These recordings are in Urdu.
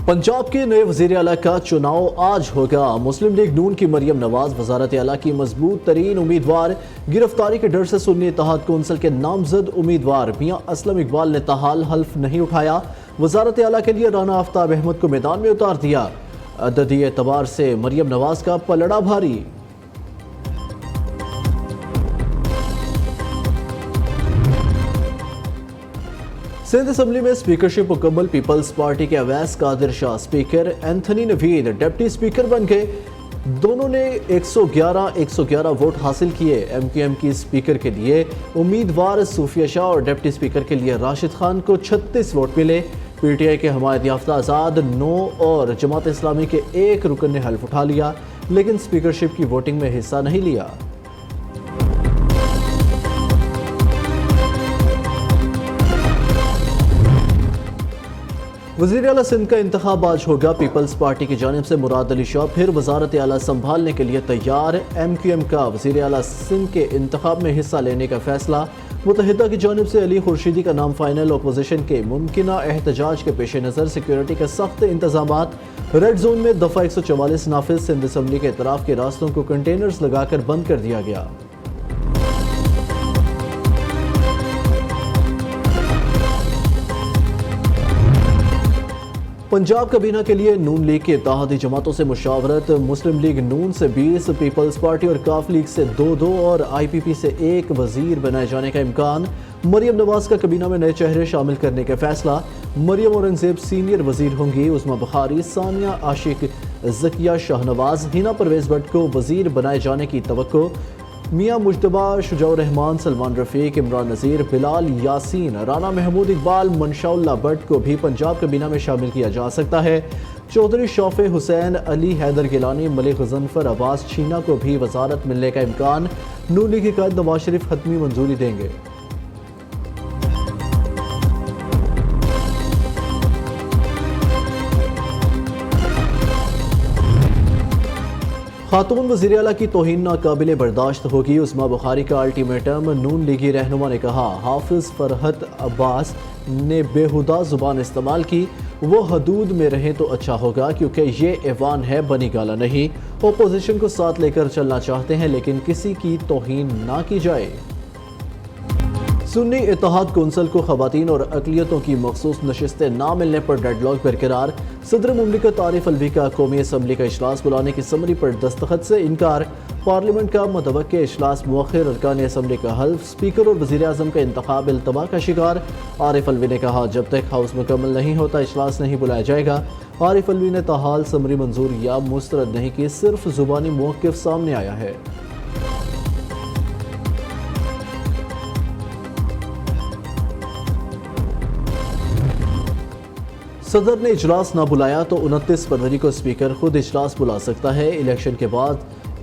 پنجاب کے نئے وزیر اعلیٰ کا چناؤ آج ہوگا۔ مسلم لیگ نون کی مریم نواز وزارت اعلیٰ کی مضبوط ترین امیدوار۔ گرفتاری کے ڈر سے سنی اتحاد کونسل کے نامزد امیدوار میاں اسلم اقبال نے تاحال حلف نہیں اٹھایا۔ وزارت اعلیٰ کے لیے رانا آفتاب احمد کو میدان میں اتار دیا۔ عددی اعتبار سے مریم نواز کا پلڑا بھاری۔ سندھ اسمبلی میں اسپیکرشپ مکمل۔ پیپلز پارٹی کے اویس قادر شاہ اسپیکر، اینتھنی نوید ڈپٹی اسپیکر بن گئے۔ دونوں نے 111 ووٹ حاصل کیے۔ ایم کیو ایم کی اسپیکر کے لیے امیدوار صوفیہ شاہ اور ڈپٹی اسپیکر کے لیے راشد خان کو 36 ووٹ ملے۔ پی ٹی آئی کے حمایت یافتہ آزاد 9 اور جماعت اسلامی کے 1 رکن نے حلف اٹھا لیا، لیکن اسپیکرشپ کی ووٹنگ میں حصہ نہیں لیا۔ وزیر اعلیٰ سندھ کا انتخاب آج ہوگا۔ پیپلز پارٹی کی جانب سے مراد علی شاہ پھر وزارت اعلیٰ سنبھالنے کے لیے تیار۔ ایم کیو ایم کا وزیر اعلیٰ سندھ کے انتخاب میں حصہ لینے کا فیصلہ۔ متحدہ کی جانب سے علی خورشیدی کا نام فائنل۔ اپوزیشن کے ممکنہ احتجاج کے پیش نظر سیکیورٹی کے سخت انتظامات۔ ریڈ زون میں دفعہ 144 نافذ۔ سندھ اسمبلی کے اطراف کے راستوں کو کنٹینرز لگا کر بند کر دیا گیا۔ پنجاب کابینہ کے لیے نون لیگ کے اتحادی جماعتوں سے مشاورت۔ مسلم لیگ نون سے 20، پیپلز پارٹی اور کاف لیگ سے 2 اور آئی پی پی سے 1 وزیر بنائے جانے کا امکان۔ مریم نواز کا کابینہ میں نئے چہرے شامل کرنے کا فیصلہ۔ مریم اورنگزیب سینئر وزیر ہوں گی۔ عظمیٰ بخاری، ثانیہ عاشق، ذکیہ شاہنواز، ہینا پرویز بٹ کو وزیر بنائے جانے کی توقع۔ میاں مجتبیٰ، شجاع الرحمان، سلمان رفیق، عمران نذیر، بلال یاسین، رانا محمود اقبال، منشاء اللہ بٹ کو بھی پنجاب کابینہ میں شامل کیا جا سکتا ہے۔ چودھری شوف حسین، علی حیدر گیلانی، ملک غضنفر، عباس چھینا کو بھی وزارت ملنے کا امکان۔ نون لیگ کے قائد نواز شریف حتمی منظوری دیں گے۔ خاتون وزیر اعلیٰ کی توہین ناقابل برداشت ہوگی۔ عظمیٰ بخاری کا الٹیمیٹم۔ نون لیگی رہنما نے کہا حافظ فرحت عباس نے بیہودہ زبان استعمال کی، وہ حدود میں رہیں تو اچھا ہوگا، کیونکہ یہ ایوان ہے، بنی گالا نہیں۔ اپوزیشن کو ساتھ لے کر چلنا چاہتے ہیں، لیکن کسی کی توہین نہ کی جائے۔ سنی اتحاد کونسل کو خواتین اور اقلیتوں کی مخصوص نشستیں نہ ملنے پر ڈیڈ لاک برقرار۔ صدر مملکت عارف الوی کا قومی اسمبلی کا اجلاس بلانے کی سمری پر دستخط سے انکار۔ پارلیمنٹ کا متوقع اجلاس مؤخر۔ ارکان اسمبلی کا حلف۔ اسپیکر اور وزیر اعظم کا انتخاب التوا کا شکار۔ عارف الوی نے کہا جب تک ہاؤس مکمل نہیں ہوتا اجلاس نہیں بلایا جائے گا۔ عارف الوی نے تاحال سمری منظور یا مسترد نہیں کی، صرف زبانی موقف سامنے آیا ہے۔ صدر نے اجلاس نہ بلایا تو 29 فروری کو اسپیکر خود اجلاس بلا سکتا ہے۔ الیکشن کے بعد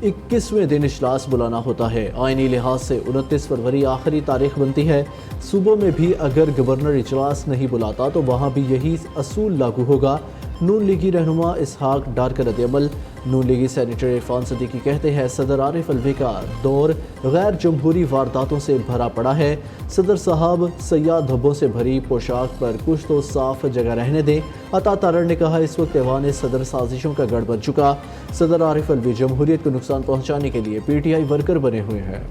21ویں دن اجلاس بلانا ہوتا ہے۔ آئینی لحاظ سے 29 فروری آخری تاریخ بنتی ہے۔ صوبوں میں بھی اگر گورنر اجلاس نہیں بلاتا تو وہاں بھی یہی اصول لاگو ہوگا۔ نون لیگی رہنما اسحاق ڈار کا رد عمل۔ نون لیگی سینیٹر عرفان صدیقی کہتے ہیں صدر عارف الوی کا دور غیر جمہوری وارداتوں سے بھرا پڑا ہے۔ صدر صاحب سیاہ دھبوں سے بھری پوشاک پر کچھ تو صاف جگہ رہنے دیں۔ عطا تارڑ نے کہا اس وقت ایوان صدر سازشوں کا گڑھ بن چکا۔ صدر عارف الوی جمہوریت کو نقصان پہنچانے کے لیے پی ٹی آئی ورکر بنے ہوئے ہیں۔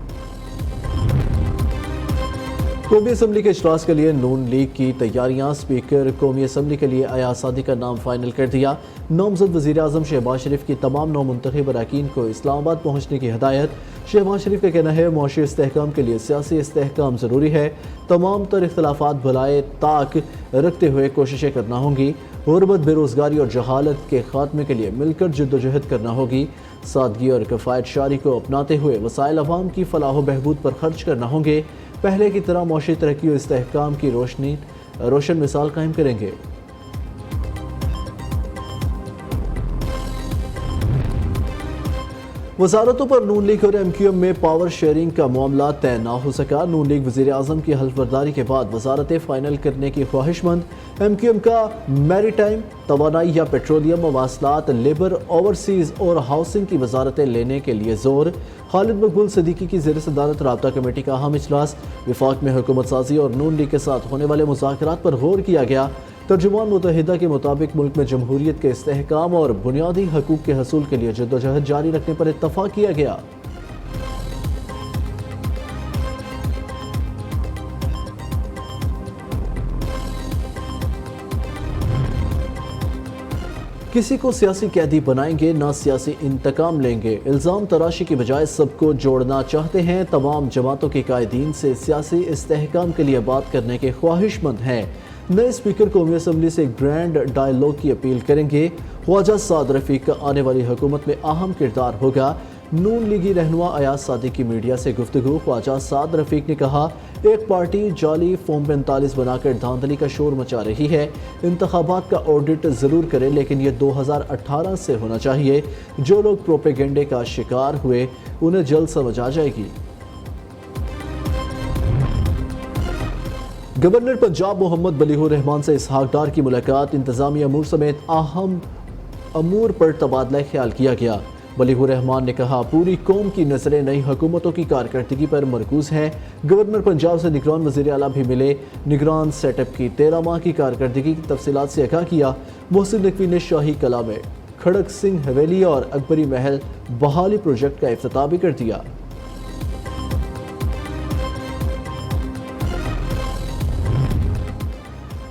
قومی اسمبلی کے اجلاس کے لیے نون لیگ کی تیاریاں۔ اسپیکر قومی اسمبلی کے لیے ایاز صادق کا نام فائنل کر دیا۔ نامزد وزیر اعظم شہباز شریف کی تمام نو منتخب اراکین کو اسلام آباد پہنچنے کی ہدایت۔ شہباز شریف کا کہنا ہے معاشی استحکام کے لیے سیاسی استحکام ضروری ہے، تمام تر اختلافات بھلائے طاق رکھتے ہوئے کوششیں کرنا ہوں گی، غربت، بے روزگاری اور جہالت کے خاتمے کے لیے مل کر جدوجہد کرنا ہوگی، سادگی اور کفایت شاری کو اپناتے ہوئے وسائل عوام کی فلاح و بہبود پر خرچ کرنا ہوں گے، پہلے کی طرح معاشی ترقی و استحکام کی روشن مثال قائم کریں گے۔ وزارتوں پر نون لیگ اور ایم کیو ایم میں پاور شیئرنگ کا معاملہ طے نہ ہو سکا۔ نون لیگ وزیر اعظم کی حلف برداری کے بعد وزارتیں فائنل کرنے کی خواہش مند۔ ایم کیو ایم کا میری ٹائم، توانائی یا پیٹرولیم، مواصلات، لیبر، اوورسیز اور ہاؤسنگ کی وزارتیں لینے کے لیے زور۔ خالد مقبول صدیقی کی زیر صدارت رابطہ کمیٹی کا اہم اجلاس۔ وفاق میں حکومت سازی اور نون لیگ کے ساتھ ہونے والے مذاکرات پر غور کیا گیا۔ ترجمان متحدہ کے مطابق ملک میں جمہوریت کے استحکام اور بنیادی حقوق کے حصول کے لیے جدوجہد جاری رکھنے پر اتفاق کیا گیا۔ کسی کو سیاسی قیدی بنائیں گے نہ سیاسی انتقام لیں گے، الزام تراشی کی بجائے سب کو جوڑنا چاہتے ہیں، تمام جماعتوں کے قائدین سے سیاسی استحکام کے لیے بات کرنے کے خواہش مند ہیں، نئے اسپیکر قومی اسمبلی سے گرینڈ ڈائیلاگ کی اپیل کریں گے، خواجہ سعد رفیق کا آنے والی حکومت میں اہم کردار ہوگا۔ نون لیگی رہنما ایاز صادق کی میڈیا سے گفتگو، خواجہ سعد رفیق نے کہا ایک پارٹی جعلی فارم 45 بنا کر دھاندلی کا شور مچا رہی ہے، انتخابات کا آڈٹ ضرور کرے لیکن یہ 2018 سے ہونا چاہیے، جو لوگ پروپیگنڈے کا شکار ہوئے انہیں جلد سمجھ آ جائے گی۔ گورنر پنجاب محمد بلیغ الرحمان سے اسحاق ڈار کی ملاقات، انتظامی امور سمیت اہم امور پر تبادلہ خیال کیا گیا۔ بلیغ الرحمان نے کہا پوری قوم کی نظریں نئی حکومتوں کی کارکردگی پر مرکوز ہیں۔ گورنر پنجاب سے نگران وزیر اعلیٰ بھی ملے، نگران سیٹ اپ کی 13 ماہ کی کارکردگی کی تفصیلات سے آگاہ کیا۔ محسن نقوی نے شاہی کلا میں کھڑک سنگھ حویلی اور اکبری محل بحالی پروجیکٹ کا افتتاح بھی کر دیا۔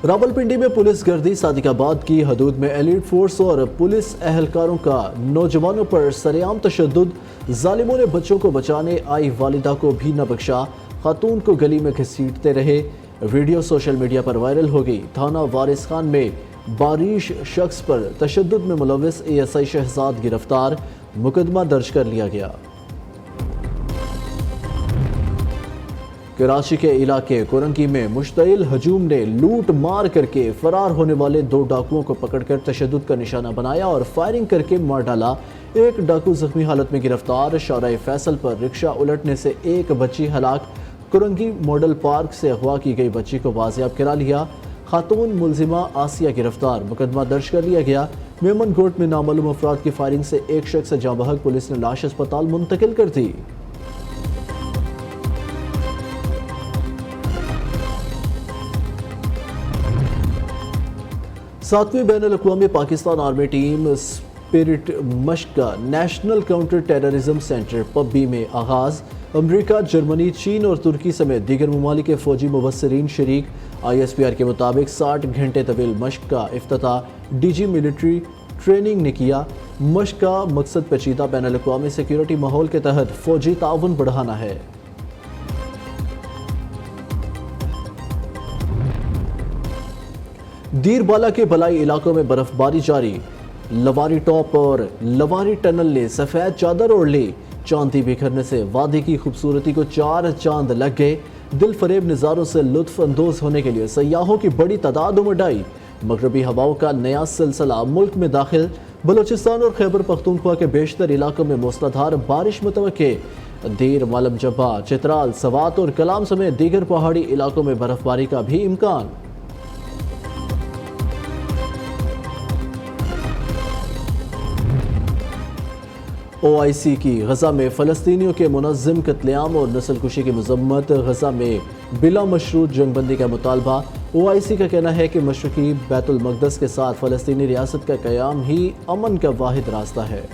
راولپنڈی میں پولیس گردی، صادق آباد کی حدود میں ایلیٹ فورس اور پولیس اہلکاروں کا نوجوانوں پر سرعام تشدد، ظالموں نے بچوں کو بچانے آئی والدہ کو بھی نہ بخشا، خاتون کو گلی میں گھسیٹتے رہے، ویڈیو سوشل میڈیا پر وائرل ہو گئی۔ تھانہ وارث خان میں باریش شخص پر تشدد میں ملوث ASI شہزاد گرفتار، مقدمہ درج کر لیا گیا۔ کراچی کے علاقے کورنگی میں مشتعل ہجوم نے لوٹ مار کر کے فرار ہونے والے 2 ڈاکوؤں کو پکڑ کر تشدد کا نشانہ بنایا اور فائرنگ کر کے مار ڈالا۔ ایک ڈاکو زخمی حالت میں گرفتار، شارع فیصل پر رکشہ الٹنے سے ایک بچی ہلاک، کورنگی ماڈل پارک سے اغوا کی گئی بچی کو بازیاب کرا لیا، خاتون ملزمہ آسیہ گرفتار، مقدمہ درج کر لیا گیا۔ میمن گوٹ میں نامعلوم افراد کی فائرنگ سے ایک شخص جاں بحق، پولیس نے لاش اسپتال منتقل کر دی۔ 7ویں بین الاقوامی پاکستان آرمی ٹیم اسپرٹ مشق کا national counter terrorism centre Pabbi میں آغاز، امریکہ، جرمنی، چین اور ترکی سمیت دیگر ممالک کے فوجی مبصرین شریک۔ ISPR کے مطابق 60 گھنٹے طویل مشق کا افتتاح DG ملٹری ٹریننگ نے کیا۔ مشق کا مقصد پیچیدہ بین الاقوامی سیکیورٹی ماحول کے تحت فوجی تعاون بڑھانا ہے۔ دیر بالا کے بلائی علاقوں میں برف باری جاری، لواری ٹاپ اور لواری ٹنل نے سفید چادر اوڑھ لی، چاندی بکھرنے سے وادی کی خوبصورتی کو 4 چاند لگ گئے۔ دل فریب نظاروں سے لطف اندوز ہونے کے لیے سیاحوں کی بڑی تعداد امڈ آئی۔ مغربی ہواؤں کا نیا سلسلہ ملک میں داخل، بلوچستان اور خیبر پختونخوا کے بیشتر علاقوں میں موسلادھار بارش متوقع۔ دیر، معلم جبہ، چترال، سوات اور کلام سمیت دیگر پہاڑی علاقوں میں برف باری کا بھی امکان۔ OIC کی غزہ میں فلسطینیوں کے منظم قتل عام اور نسل کشی کی مذمت، غزہ میں بلا مشروط جنگ بندی کا مطالبہ۔ OIC کا کہنا ہے کہ مشرقی بیت المقدس کے ساتھ فلسطینی ریاست کا قیام ہی امن کا واحد راستہ ہے۔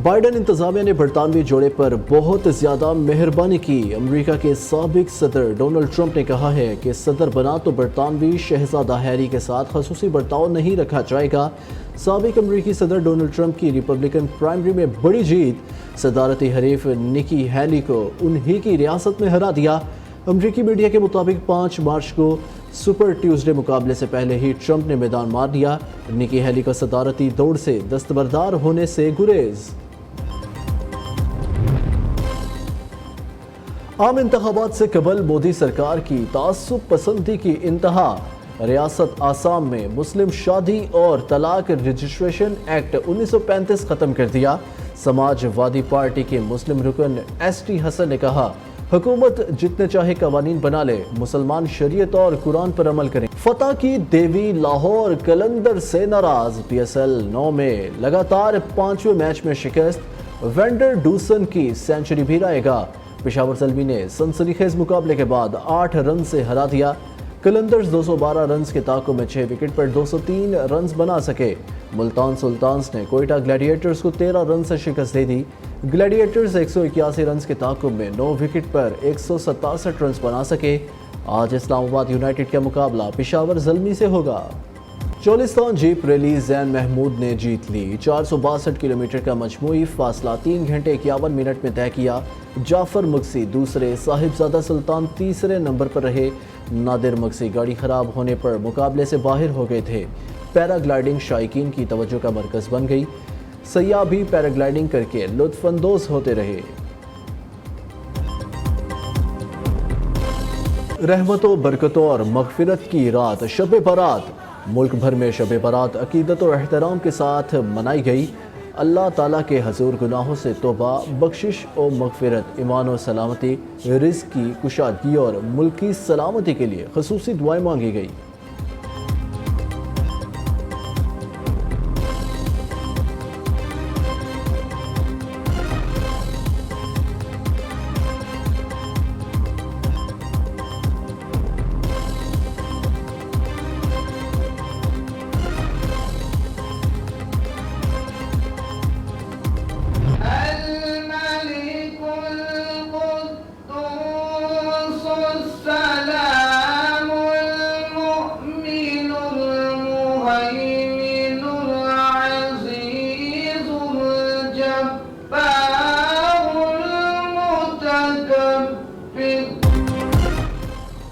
بائیڈن انتظامیہ نے برطانوی جوڑے پر بہت زیادہ مہربانی کی۔ امریکہ کے سابق صدر ڈونلڈ ٹرمپ نے کہا ہے کہ صدر بنا تو برطانوی شہزادہ ہیری کے ساتھ خصوصی برتاؤ نہیں رکھا جائے گا۔ سابق امریکی صدر ڈونلڈ ٹرمپ کی ریپبلکن پرائمری میں بڑی جیت، صدارتی حریف نکی ہیلی کو انہی کی ریاست میں ہرا دیا۔ امریکی میڈیا کے مطابق 5 مارچ کو سپر ٹیوزڈے مقابلے سے پہلے ہی ٹرمپ نے میدان مار دیا۔ نکی ہیلی کا صدارتی دوڑ سے دستبردار ہونے سے گریز۔ عام انتخابات سے قبل مودی سرکار کی تعصب پسندی کی انتہا، ریاست آسام میں مسلم شادی اور طلاق رجسٹریشن ایکٹ 1935 ختم کر دیا۔ سماج وادی پارٹی کے مسلم رکن ST حسن نے کہا حکومت جتنے چاہے قوانین بنا لے، مسلمان شریعت اور قرآن پر عمل کریں۔ فتح کی دیوی لاہور قلندر سے ناراض، PSL 9 میں لگاتار 5ویں میچ میں شکست، وینڈر ڈوسن کی سینچری بھی رائے گا۔ پشاور زلمی نے سنسنی خیز مقابلے کے بعد 8 رن سے ہرا دیا۔ قلندرز 212 رنز کے تعاقب میں 6 وکٹ پر 203 رنز بنا سکے۔ ملتان سلطانز نے کوئٹہ گلیڈیٹرز کو 13 رن سے شکست دے دی۔ گلیڈیٹرز 181 رنز کے تعاقب میں 9 وکٹ پر 167 رنز بنا سکے۔ آج اسلام آباد یونائیٹڈ کا مقابلہ پشاور زلمی سے ہوگا۔ چولستان جیپ ریلی زین محمود نے جیت لی۔ 462 کلومیٹر کا مجموعی فاصلہ 3 گھنٹے 51 منٹ میں طے کیا۔ جعفر مگسی دوسرے، صاحبزادہ سلطان تیسرے نمبر پر رہے۔ نادر مگسی گاڑی خراب ہونے پر مقابلے سے باہر ہو گئے تھے۔ پیرا گلائیڈنگ شائقین کی توجہ کا مرکز بن گئی۔ سیاح بھی پیرا گلائیڈنگ کر کے لطف اندوز ہوتے رہے۔ رحمتوں، برکتوں اور مغفرت کی رات شب برات۔ ملک بھر میں شب برات عقیدت اور احترام کے ساتھ منائی گئی۔ اللہ تعالیٰ کے حضور گناہوں سے توبہ، بخشش و مغفرت، ایمان و سلامتی، رزق کی کشادگی اور ملک کی سلامتی کے لیے خصوصی دعائیں مانگی گئی۔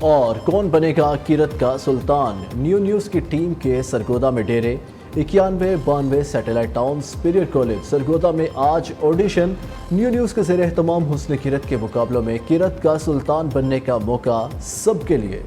اور کون بنے گا کرت کا سلطان؟ نیو نیوز کی ٹیم کے سرگودا میں ڈیرے۔ 91-92 satellite town superior college Sargodha میں آج آڈیشن۔ نیو نیوز کے زیر اہتمام حسن کرت کے مقابلوں میں کرت کا سلطان بننے کا موقع سب کے لیے۔